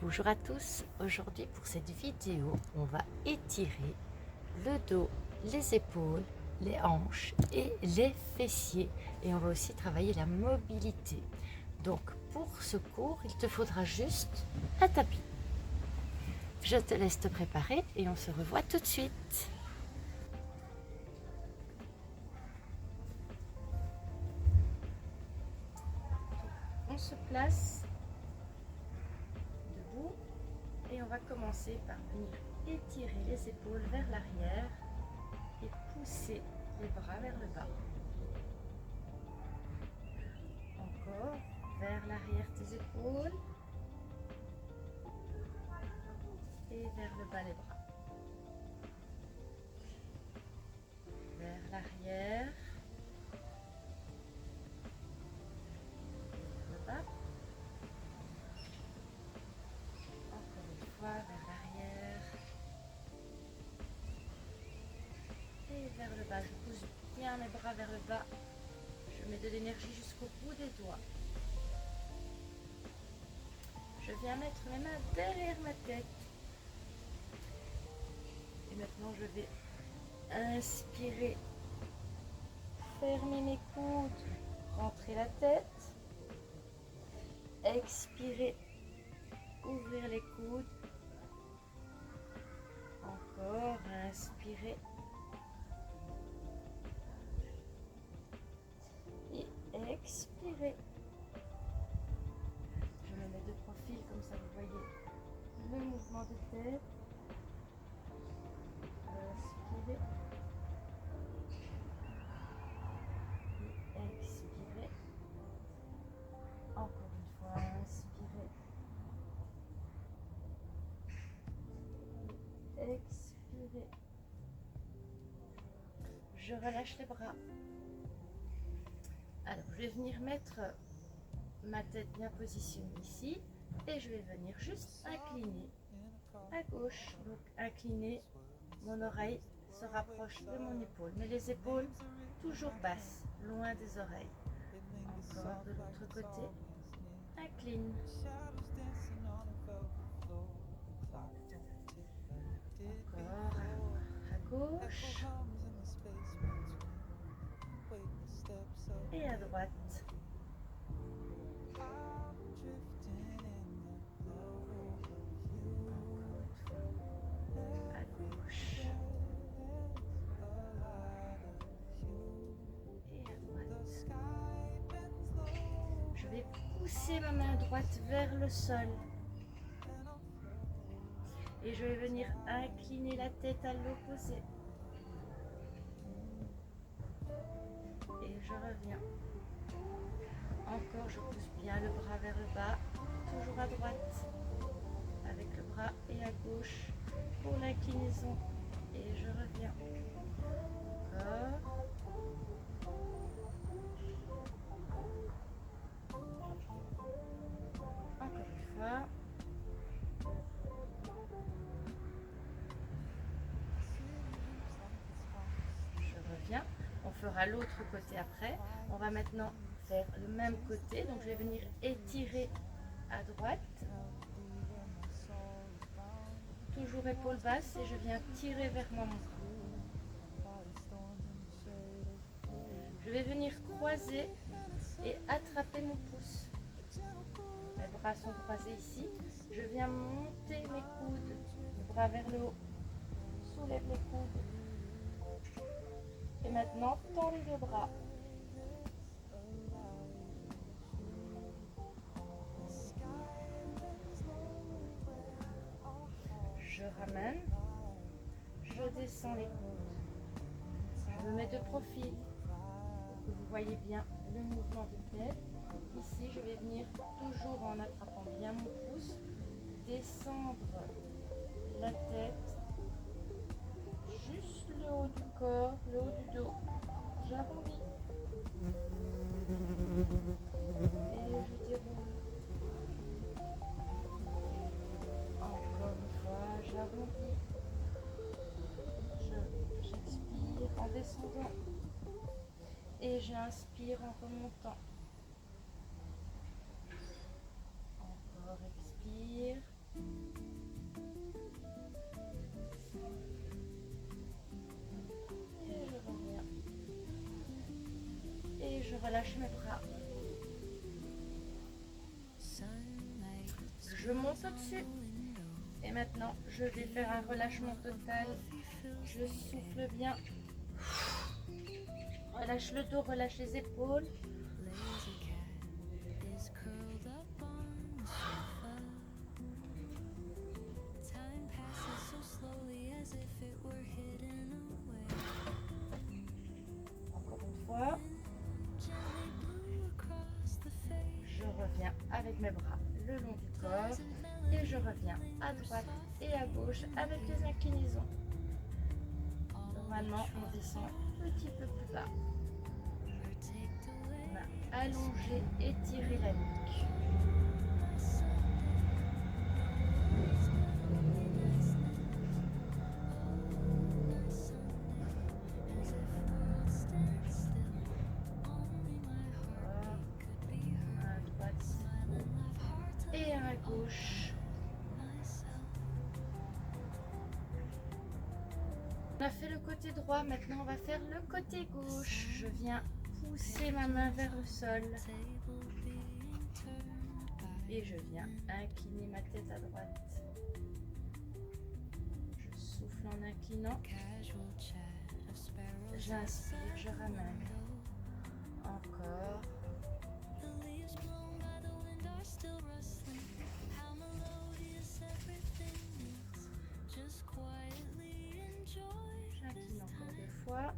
Bonjour à tous, aujourd'hui pour cette vidéo, on va étirer le dos, les épaules, les hanches et les fessiers et on va aussi travailler la mobilité. Donc pour ce cours, il te faudra juste un tapis. Je te laisse te préparer et on se revoit tout de suite. On se place debout et on va commencer par venir étirer les épaules vers l'arrière et pousser les bras vers le bas. Encore vers l'arrière tes épaules et vers le bas les bras. Vers l'arrière, le bas. Encore une fois vers l'arrière et vers le bas. Je pousse bien mes bras vers le bas. Je mets de l'énergie jusqu'au bout des doigts. Je viens mettre mes mains derrière ma tête. Et maintenant je vais inspirer, fermer mes coudes, rentrer la tête. Expirer, ouvrir les coudes. Encore, inspirer. Et expirer. Je me mets de profil, comme ça vous voyez le mouvement de tête. Inspirez. Et expirez. Encore une fois, inspirez. Et expirez. Je relâche les bras. Alors, je vais venir mettre ma tête bien positionnée ici et je vais venir juste incliner à gauche. Donc, incliner, mon oreille se rapproche de mon épaule, mais les épaules toujours basses, loin des oreilles. Encore de l'autre côté, incline. Encore à gauche et à droite. À gauche et à droite. Je vais pousser ma main droite vers le sol et je vais venir incliner la tête à l'opposé. Et je reviens. Encore, je pousse bien le bras vers le bas, toujours à droite, avec le bras et à gauche pour l'inclinaison. Et je reviens. Encore. Encore une fois. Je reviens. On fera l'autre côté après. On va maintenant faire le même côté. Donc je vais venir étirer à droite. Toujours épaule basse et je viens tirer vers moi mon cou. Je vais venir croiser et attraper mon pouce. Mes bras sont croisés ici. Je viens monter mes coudes, les bras vers le haut. Soulève les coudes. Et maintenant, tends les deux bras. Je ramène. Je descends les coudes. Je me mets de profil pour que vous voyez bien le mouvement de tête. Ici, je vais venir toujours en attrapant bien mon pouce, descendre la tête, juste le haut du corps, le haut du dos. J'arrondis. Et je déroule. Encore une fois, j'arrondis. J'expire en descendant. Et j'inspire en remontant. Encore expire. Et je reviens. Et je relâche mes bras. Je monte au-dessus. Et maintenant, je vais faire un relâchement total. Je souffle bien. Relâche le dos, relâche les épaules. Encore une fois. Je reviens avec mes bras le long du corps. Et je reviens à droite et à gauche avec les inclinaisons. Normalement, on descend un petit peu plus bas. On a allongé, étiré la nuque. À droite et à gauche. On a fait le côté droit, maintenant on va faire le côté gauche. Je viens pousser ma main vers le sol. Et je viens incliner ma tête à droite. Je souffle en inclinant. J'inspire, je ramène. Encore. J'incline encore 2 fois.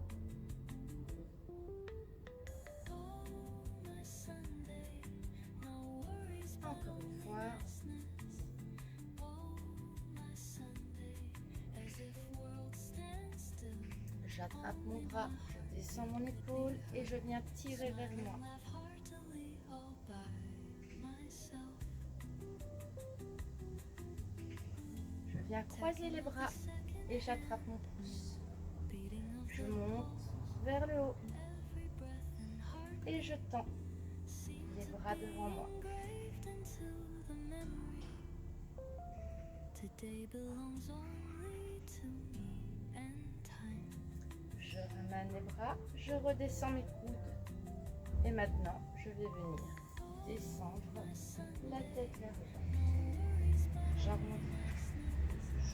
Encore une fois. J'attrape mon bras, je descends mon épaule et je viens tirer vers moi. Je viens croiser les bras et j'attrape mon pouce. Je monte vers le haut et je tends les bras devant moi. Je ramène les bras, je redescends mes coudes. Et maintenant, je vais venir descendre la tête vers le bas. J'arrondis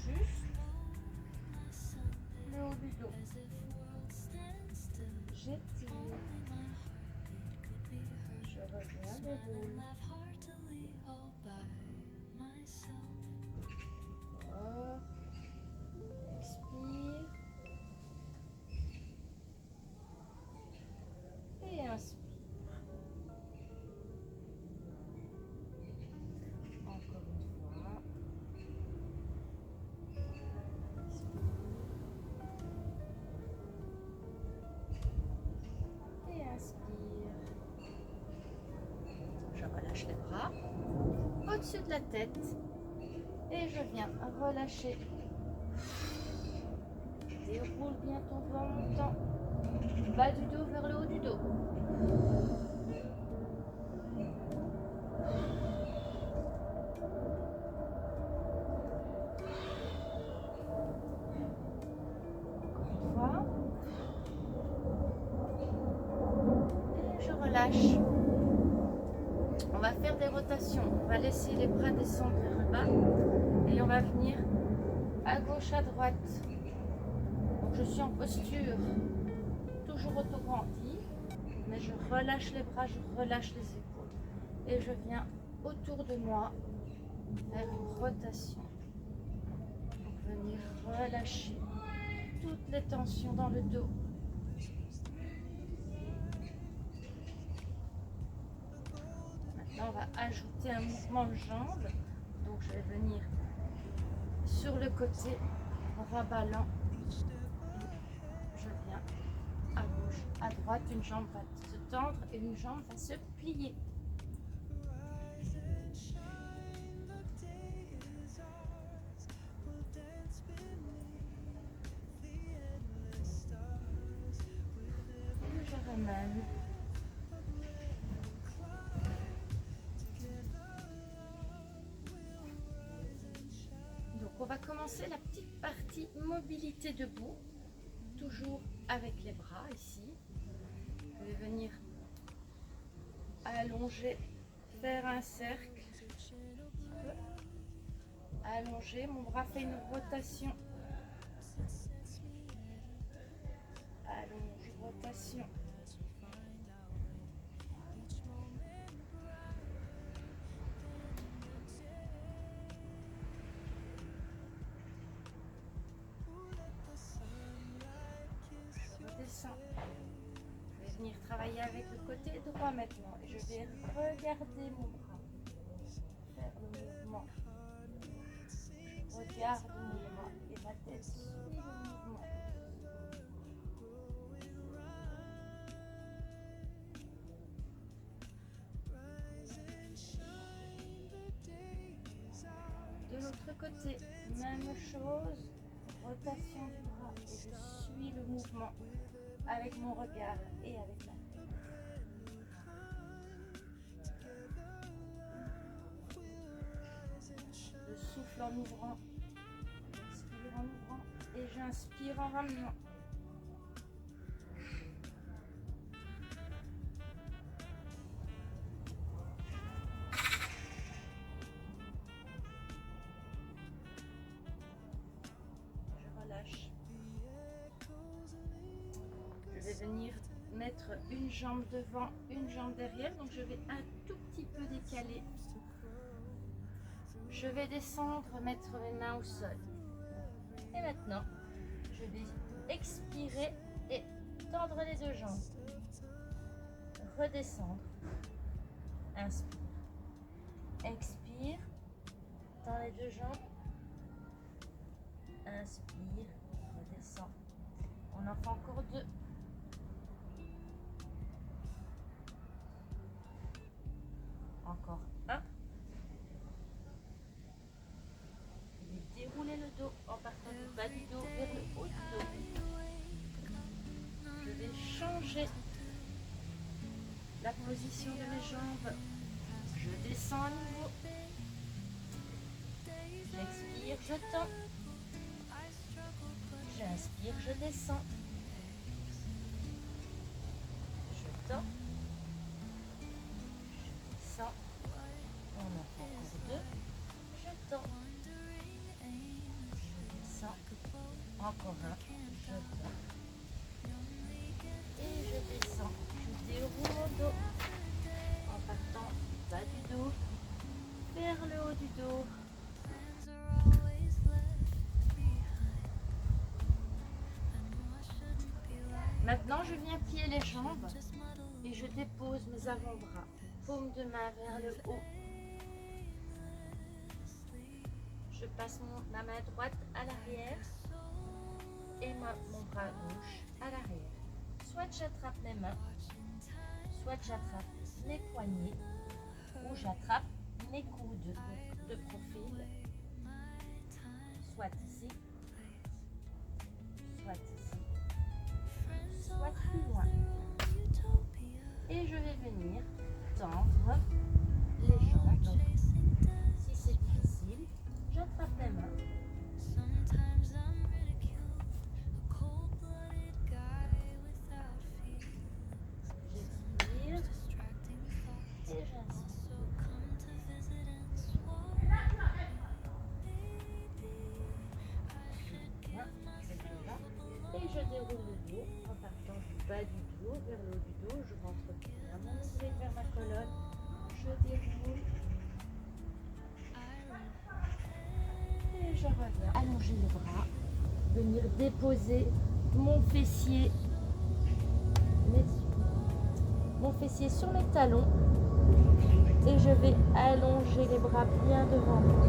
juste le haut du dos. J'étire. Je reviens debout. Fort. Expire. Et inspire. Encore une fois. Et inspire. Je relâche les bras au-dessus de la tête et je viens relâcher. Déroule bien ton dos en montant. Bas du dos vers le haut du dos. Et je relâche. On va faire des rotations. On va laisser les bras descendre vers le bas et on va venir à gauche, à droite. Donc je suis en posture toujours auto-grandie, mais je relâche les bras, je relâche les épaules et je viens autour de moi faire une rotation. Donc venir relâcher toutes les tensions dans le dos. Maintenant, on va ajouter un mouvement de jambe. Donc, je vais venir sur le côté en raballant. Je viens à gauche, à droite. Une jambe va se tendre et une jambe va se plier. Et je ramène. commencer la petite partie mobilité debout, toujours avec les bras ici. Je vais venir allonger, faire un cercle, allonger, mon bras fait une rotation, allonge, rotation. Je vais venir travailler avec le côté droit maintenant et je vais regarder mon bras, faire le mouvement. Je regarde mon bras et ma tête suit le mouvement. De l'autre côté, même chose, rotation du bras et je suis le mouvement avec mon regard et avec ma tête. Je souffle en ouvrant, j'inspire en ouvrant et j'inspire en ramenant. Je relâche. Je vais venir mettre une jambe devant, une jambe derrière, donc je vais un tout petit peu décaler. Je vais descendre, mettre mes mains au sol. Et maintenant, je vais expirer et tendre les deux jambes. Redescendre. Inspire. Expire. Tends les deux jambes. Inspire. Redescends. On en fait encore deux. Encore un. Je vais dérouler le dos en partant du bas du dos vers le haut du dos. Je vais changer la position de mes jambes. Je descends à nouveau. J'expire, je tends. J'inspire, je descends. Je tends. Je descends. On en fait encore deux. Je tends. Je descends. Encore un. Je tends. Et je descends. Je déroule mon dos en partant du bas du dos vers le haut du dos. Maintenant, je viens plier les jambes et je dépose mes avant-bras, paume de main vers le haut. Je passe ma main droite à l'arrière et mon bras gauche à l'arrière. Soit j'attrape mes mains, soit j'attrape mes poignets ou j'attrape mes coudes de profil, soit ici, soit ici, soit plus loin. Et je vais venir tendre les jambes. Donc, si c'est difficile, j'attrape mes mains. J'expire et j'inspire. Et je déroule le dos en partant du bas du dos vers le haut du dos. Je rentre bien mon nombril vers ma colonne. Je déroule. Et je reviens allonger le bras. Venir déposer mon fessier, sur mes talons. Et je vais allonger les bras bien devant moi.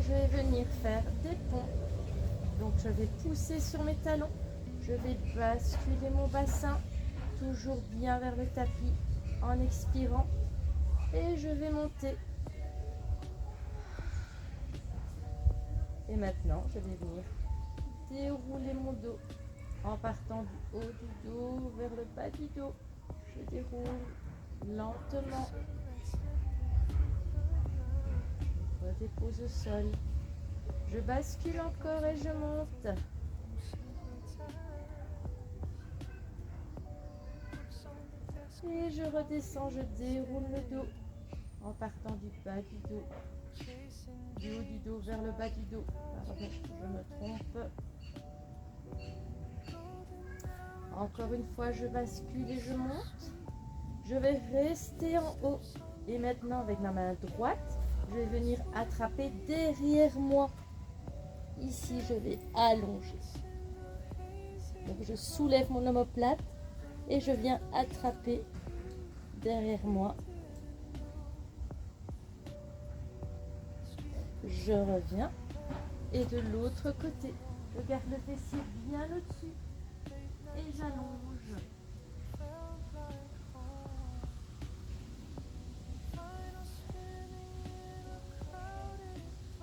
je vais venir faire des ponts. Donc je vais pousser sur mes talons. Je vais basculer mon bassin toujours bien vers le tapis en expirant. Et je vais monter. Et maintenant, je vais venir dérouler mon dos en partant du haut du dos vers le bas du dos. Je déroule lentement. Je redépose au sol. Je bascule encore et je monte. Et je redescends, je déroule le dos en partant du bas du dos. Du haut du dos vers le bas du dos. Pardon, je me trompe. Encore une fois, je bascule et je monte. Je vais rester en haut. Et maintenant, avec ma main droite, je vais venir attraper derrière moi. Ici, je vais allonger. Donc, je soulève mon omoplate et je viens attraper derrière moi. Je reviens. Et de l'autre côté, je garde le fessier bien au-dessus. Et j'allonge.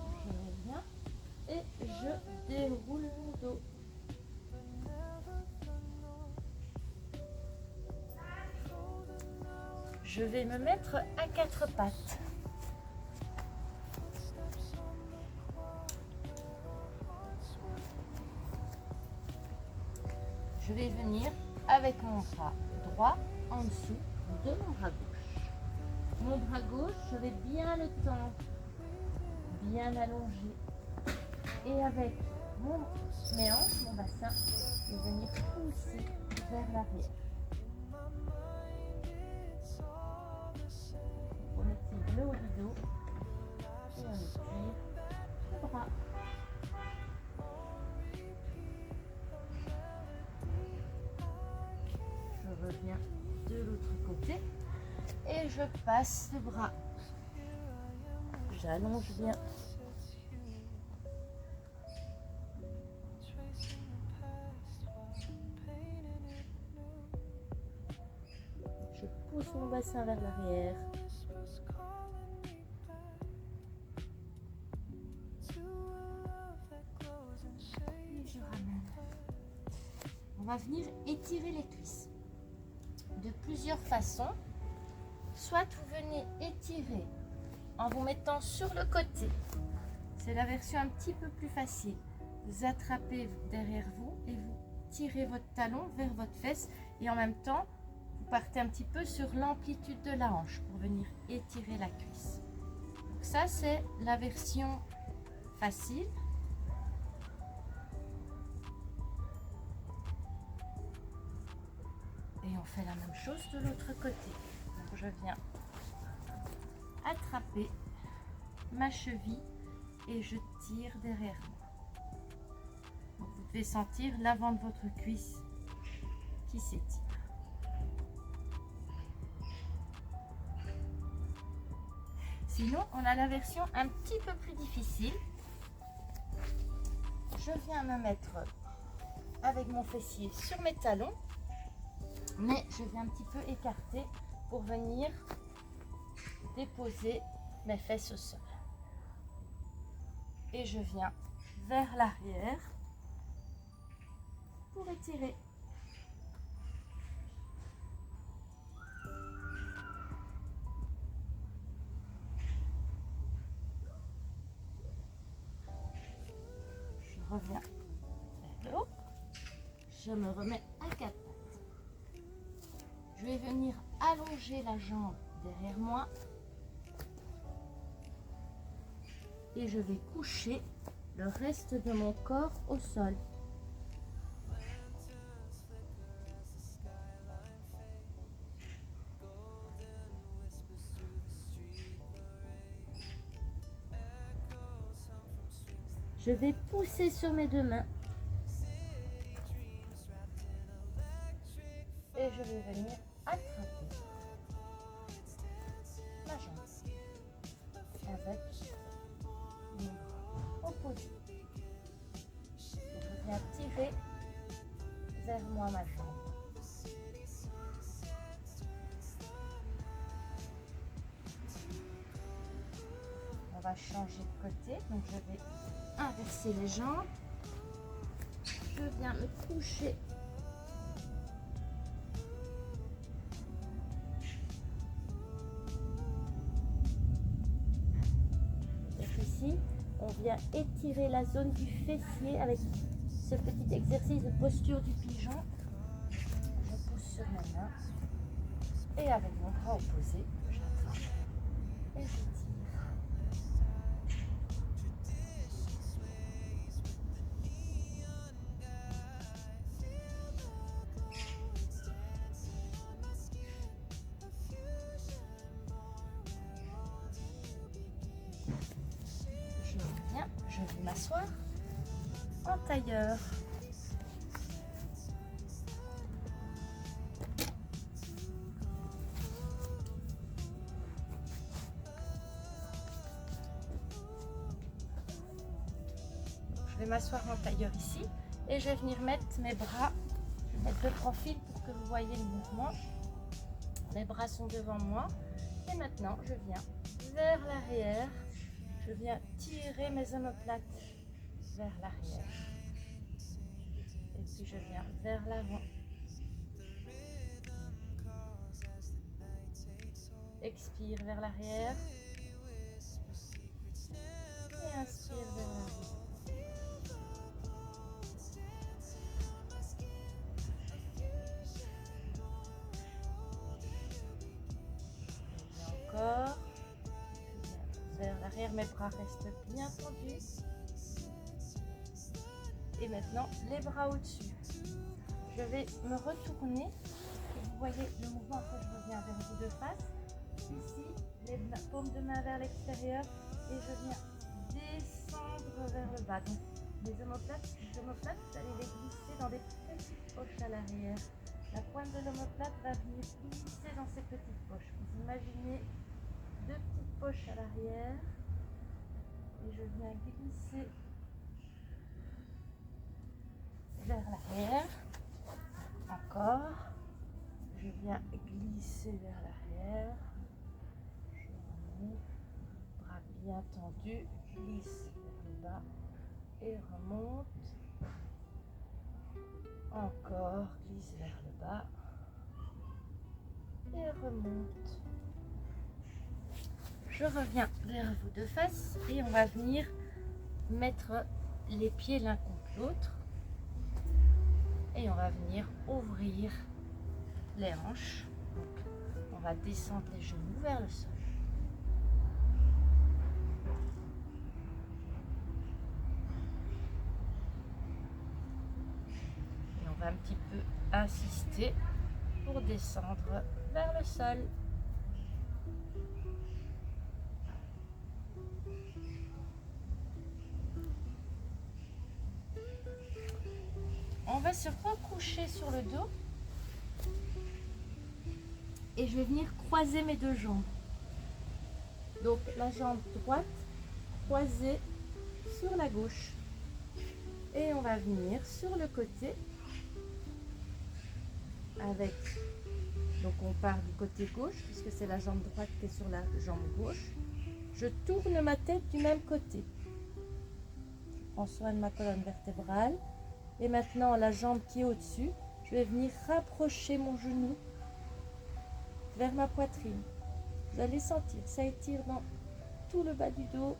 Je reviens et je déroule mon dos. Je vais me mettre à quatre pattes. Je vais venir avec mon bras droit en dessous de mon bras gauche. Mon bras gauche, je vais bien le tendre, bien allongé. Et avec mes hanches, mon bassin, je vais venir pousser vers l'arrière. On étire le haut du dos et on étire le bras. Je reviens de l'autre côté et je passe le bras. J'allonge bien. Je pousse mon bassin vers l'arrière. Et je ramène. On va venir étirer les cuisses de plusieurs façons. Soit vous venez étirer en vous mettant sur le côté. C'est la version un petit peu plus facile. Vous attrapez derrière vous et vous tirez votre talon vers votre fesse et en même temps, vous partez un petit peu sur l'amplitude de la hanche pour venir étirer la cuisse. Donc ça, c'est la version facile. Et on fait la même chose de l'autre côté. Donc je viens attraper ma cheville et je tire derrière moi. Donc vous devez sentir l'avant de votre cuisse qui s'étire. Sinon, on a la version un petit peu plus difficile. Je viens me mettre avec mon fessier sur mes talons, mais je viens un petit peu écarter pour venir déposer mes fesses au sol. Et je viens vers l'arrière pour étirer. Je reviens vers le haut. Je me remets à quatre pattes. Je vais venir allonger la jambe derrière moi. Et je vais coucher le reste de mon corps au sol. Je vais pousser sur mes deux mains. Et je vais venir attraper ma jambe avec mon bras. vers moi ma jambe. On va changer de côté, donc je vais inverser les jambes. Je viens me coucher. Ici, on vient étirer la zone du fessier avec ce petit exercice de posture du pigeon. Je pousse sur mes mains et avec mon bras opposé, j'attrape et je tire. Je reviens, je vais m'asseoir en tailleur. Je vais m'asseoir en tailleur ici et je vais venir mettre mes bras, je vais mettre de profil pour que vous voyez le mouvement. Mes bras sont devant moi et maintenant je viens vers l'arrière. Je viens tirer mes omoplates vers l'arrière. Et puis je viens vers l'avant. Expire vers l'arrière. Et inspire vers l'avant. Encore. Vers l'arrière, mes bras restent bien tendus. Et maintenant, les bras au-dessus. Je vais me retourner. Vous voyez le mouvement, après je reviens vers vous de face. Ici, les paumes de main vers l'extérieur. Et je viens descendre vers le bas. Donc, les omoplates, vous allez les glisser dans des petites poches à l'arrière. La pointe de l'omoplate va venir glisser dans ces petites poches. Vous imaginez deux petites poches à l'arrière. Et je viens glisser vers l'arrière. Encore. Je viens glisser vers l'arrière. Je remonte. Bras bien tendus. Glisse vers le bas. Et remonte. Encore. Glisse vers le bas. Et remonte. Je reviens vers vous de face et on va venir mettre les pieds l'un contre l'autre. Et on va venir ouvrir les hanches. Donc, on va descendre les genoux vers le sol. Et on va un petit peu insister pour descendre vers le sol. On va se recoucher sur le dos et je vais venir croiser mes deux jambes. Donc la jambe droite croisée sur la gauche. Et on va venir sur le côté avec, donc on part du côté gauche puisque c'est la jambe droite qui est sur la jambe gauche. Je tourne ma tête du même côté. Je prends soin de ma colonne vertébrale. Et maintenant, la jambe qui est au-dessus, je vais venir rapprocher mon genou vers ma poitrine. Vous allez sentir, ça étire dans tout le bas du dos.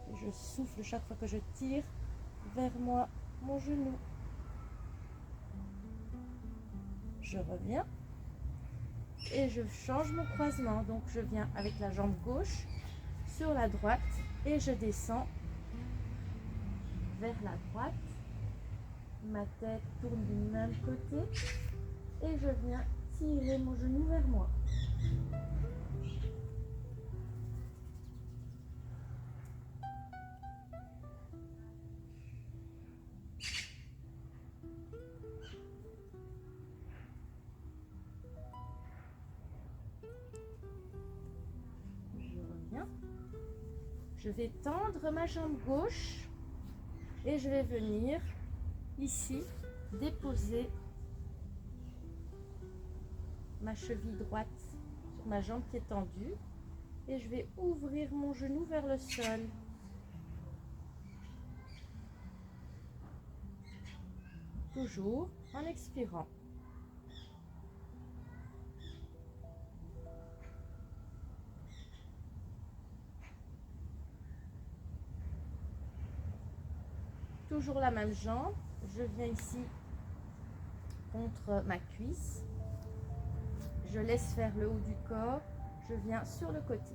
Et je souffle chaque fois que je tire vers moi mon genou. Je reviens et je change mon croisement. Donc je viens avec la jambe gauche sur la droite et je descends vers la droite. Ma tête tourne du même côté et je viens tirer mon genou vers moi. Je reviens. Je vais tendre ma jambe gauche et je vais venir ici déposer ma cheville droite sur ma jambe qui est tendue et je vais ouvrir mon genou vers le sol. Toujours en expirant. Toujours la même jambe, je viens ici contre ma cuisse, je laisse faire le haut du corps, je viens sur le côté.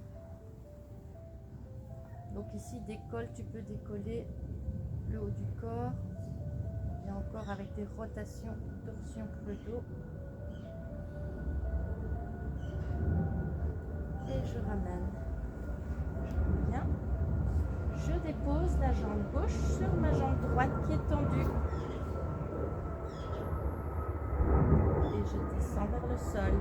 Donc ici décolle, tu peux décoller le haut du corps, et encore avec des rotations, torsions pour le dos. Et je ramène, je reviens. Je dépose la jambe gauche sur ma jambe droite qui est tendue. Et je descends vers le sol.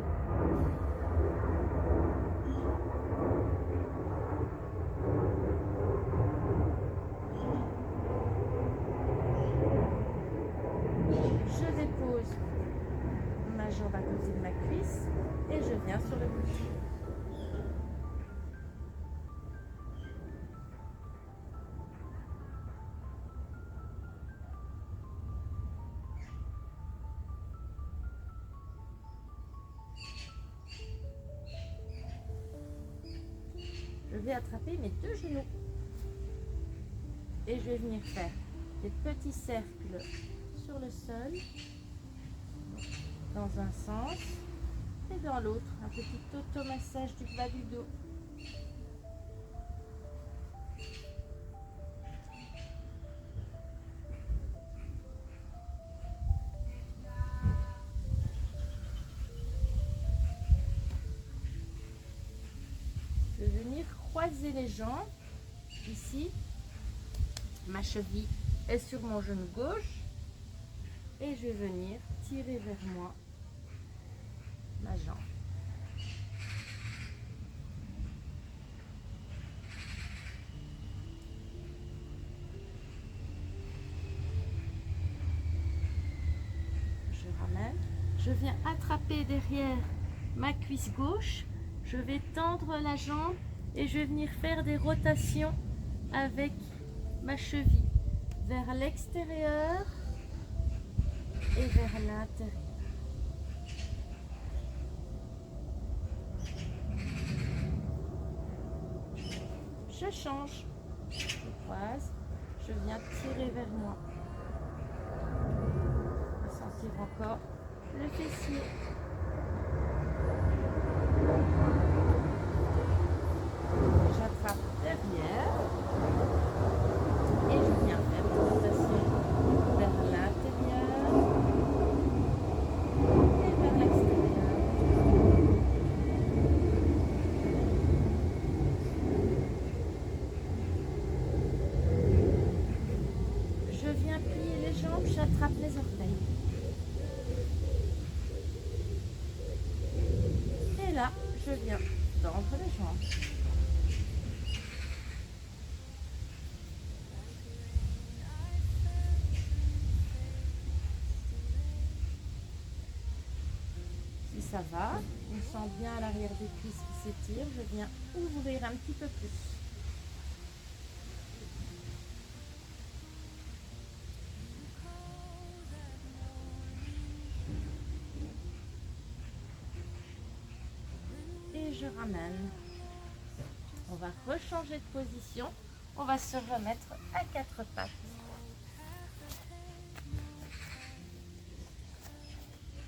Je dépose ma jambe à côté de ma cuisse et je viens sur le côté. Je vais attraper mes deux genoux et je vais venir faire des petits cercles sur le sol dans un sens et dans l'autre, un petit automassage du bas du dos. Je vais venir croiser les jambes. Ici, ma cheville est sur mon genou gauche et je vais venir tirer vers moi ma jambe. Je ramène, je viens attraper derrière ma cuisse gauche, je vais tendre la jambe et je vais venir faire des rotations avec ma cheville vers l'extérieur et vers l'intérieur. Je change, je croise, je viens tirer vers moi. On va sentir encore le fessier. J'attrape derrière et je viens faire une rotation vers l'intérieur et vers l'extérieur. Je viens plier les jambes, j'attrape les orteils. Et là, je viens tendre les jambes. Si ça va, on sent bien à l'arrière des cuisses qui s'étirent, je viens ouvrir un petit peu plus. Et je ramène. On va rechanger de position. On va se remettre à quatre pattes.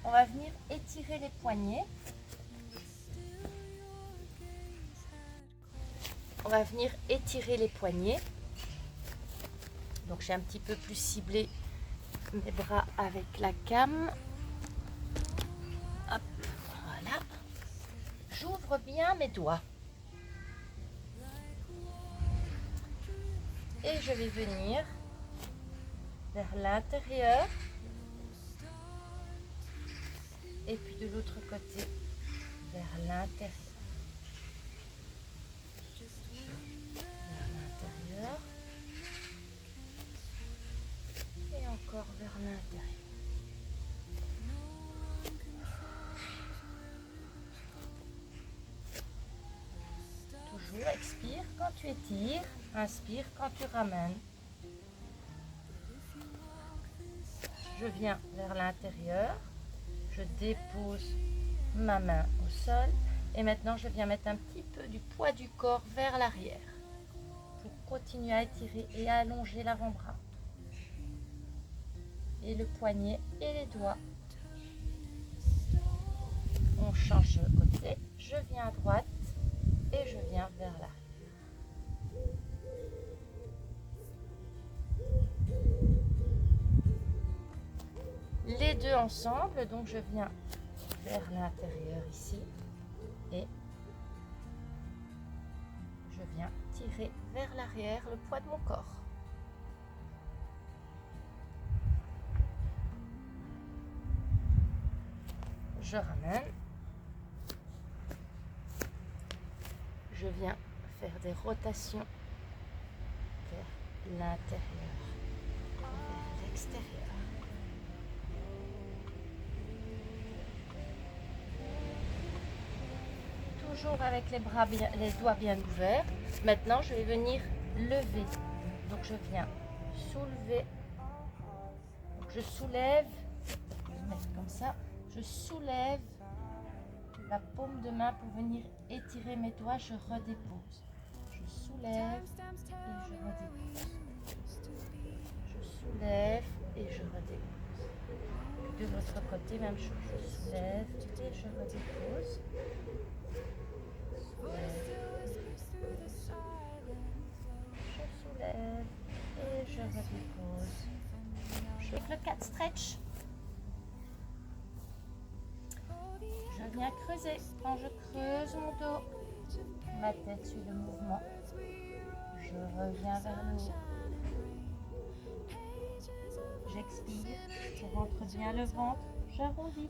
On va venir étirer les poignets. On va venir étirer les poignets. Donc j'ai un petit peu plus ciblé mes bras avec la came. Hop, voilà. J'ouvre bien mes doigts. Et je vais venir vers l'intérieur. Et puis de l'autre côté, vers l'intérieur. Vers expire quand tu étires, inspire quand tu ramènes. Je viens vers l'intérieur, je dépose ma main au sol et maintenant je viens mettre un petit peu du poids du corps vers l'arrière pour continuer à étirer et à allonger l'avant-bras. Et le poignet et les doigts. On change de côté, je viens à droite et je viens vers l'arrière. Les deux ensemble, donc je viens vers l'intérieur ici et je viens tirer vers l'arrière le poids de mon corps. Je ramène. Je viens faire des rotations vers l'intérieur, vers l'extérieur. Toujours avec les bras bien, les doigts bien ouverts. Maintenant, je vais venir lever. Donc, je viens soulever. Donc, je soulève. Je vais mettre comme ça. Je soulève la paume de main pour venir étirer mes doigts. Je redépose. Je soulève et je redépose. Je soulève et je redépose. De l'autre côté, même chose. Je soulève et je redépose. Je soulève et je redépose. Je fais le 4 stretch. Je viens creuser. Quand je creuse mon dos, ma tête suit le mouvement. Je reviens vers le haut. J'expire. Je rentre bien le ventre. J'arrondis.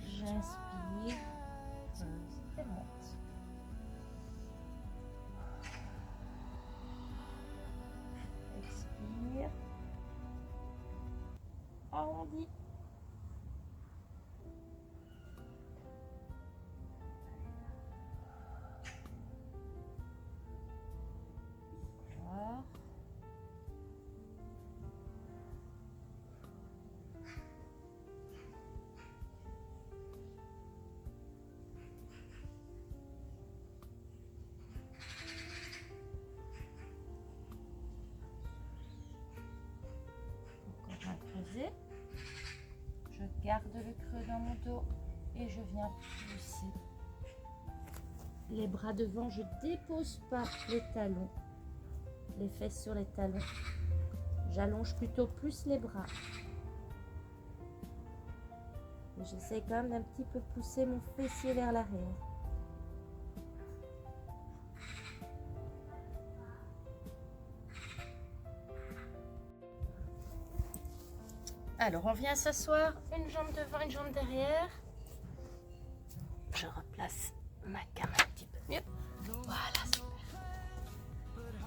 J'inspire. Et monte. Expire. Arrondi. Voilà. Je garde le creux dans mon dos et je viens pousser. Les bras devant, je dépose pas les talons, les fesses sur les talons. J'allonge plutôt plus les bras. J'essaie quand même d'un petit peu pousser mon fessier vers l'arrière. Alors, on vient s'asseoir, une jambe devant, une jambe derrière. Je replace ma came un petit peu mieux. Voilà, super.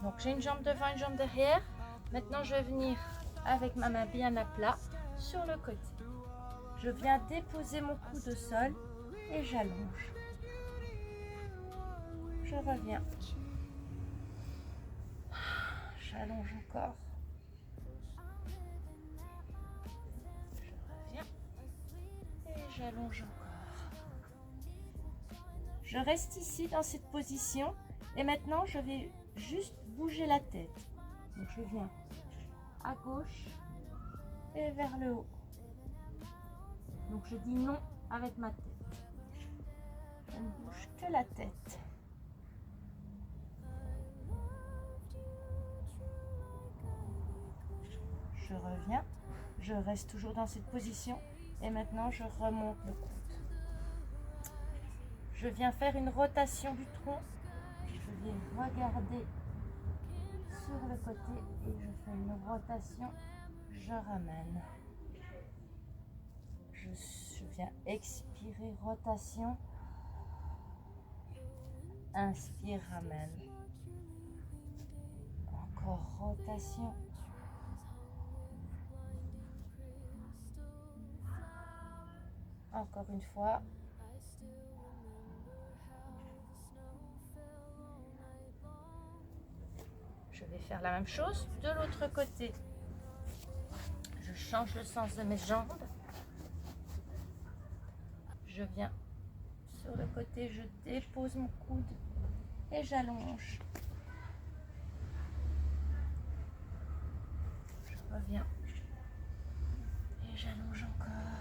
Donc, j'ai une jambe devant, une jambe derrière. Maintenant, je vais venir avec ma main bien à plat sur le côté. Je viens déposer mon coude au sol et j'allonge. Je reviens. J'allonge encore. J'allonge encore. Je reste ici dans cette position et maintenant je vais juste bouger la tête. Donc je viens à gauche et vers le haut. Donc je dis non avec ma tête. Je ne bouge que la tête. Je reviens. Je reste toujours dans cette position. Et maintenant, je remonte le coude. Je viens faire une rotation du tronc. Je viens regarder sur le côté et je fais une rotation. Je ramène. Je viens expirer, rotation. Inspire, ramène. Encore rotation. Encore une fois. vais faire la même chose de l'autre côté. Je change le sens de mes jambes. Je viens sur le côté, je dépose mon coude et j'allonge. Je reviens et j'allonge encore.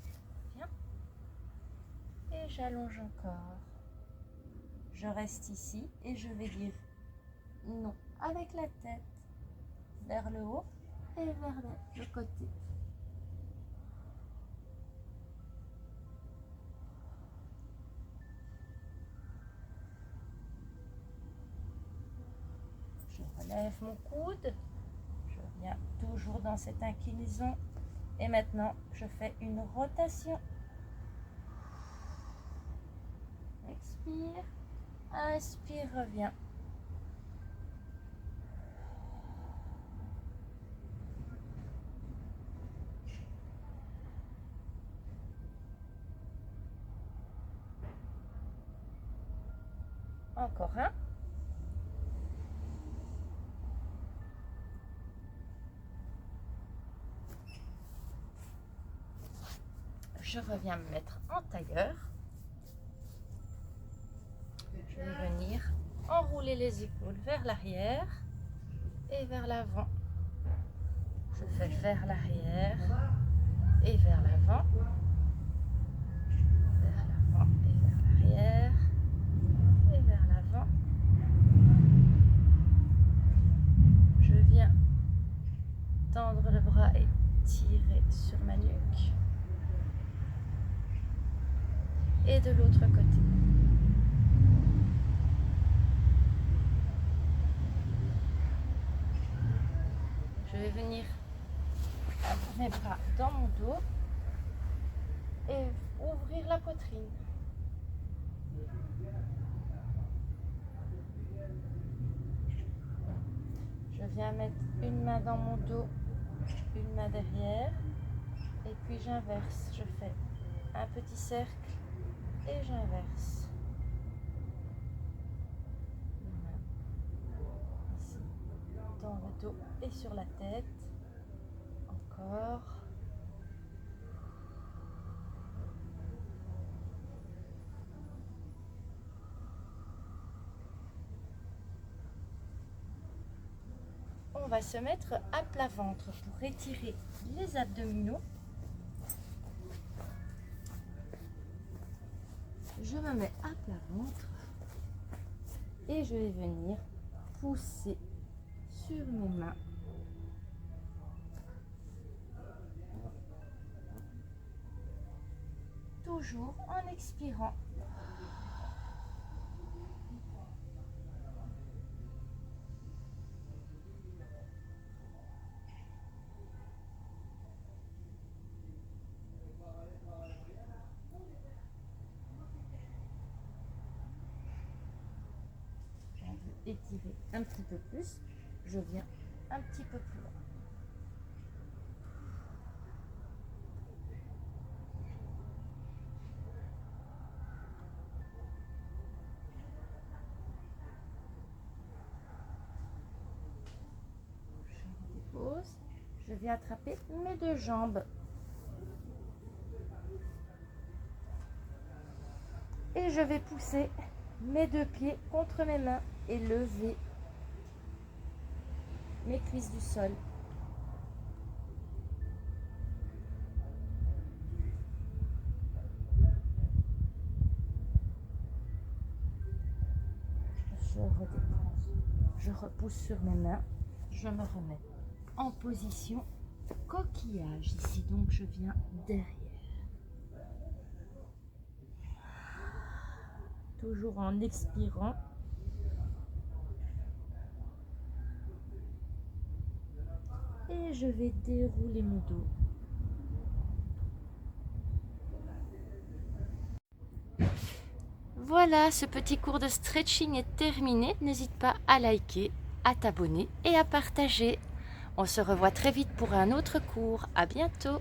Je reviens et j'allonge encore. Je reste ici et je vais dire non avec la tête vers le haut et vers le côté. Je relève mon coude, je viens toujours dans cette inclinaison et maintenant je fais une rotation. Expire, inspire, reviens. Encore un. Je reviens me mettre en tailleur. Je vais venir enrouler les épaules vers l'arrière et vers l'avant. Je fais vers l'arrière et vers l'avant. Vers l'avant et vers l'arrière. Et vers l'avant. Je viens tendre le bras et tirer sur ma nuque. Et de l'autre côté. Je vais venir mes bras dans mon dos et ouvrir la poitrine. Je viens mettre une main dans mon dos, une main derrière et puis j'inverse. Je fais un petit cercle et j'inverse. Ici, dans le dos et sur la tête. Encore. On va se mettre à plat ventre pour étirer les abdominaux. Je me mets à plat ventre et je vais venir pousser sur mes mains. Toujours en expirant. Étirer un petit peu plus, je viens un petit peu plus loin. Je dépose, je vais attraper mes deux jambes. Et je vais pousser mes deux pieds contre mes mains et lever mes cuisses du sol. Je redépose, je repousse sur mes mains, je me remets en position coquillage ici, donc je viens derrière. Toujours en expirant. Et je vais dérouler mon dos. Voilà, ce petit cours de stretching est terminé. N'hésite pas à liker, à t'abonner et à partager. On se revoit très vite pour un autre cours. À bientôt.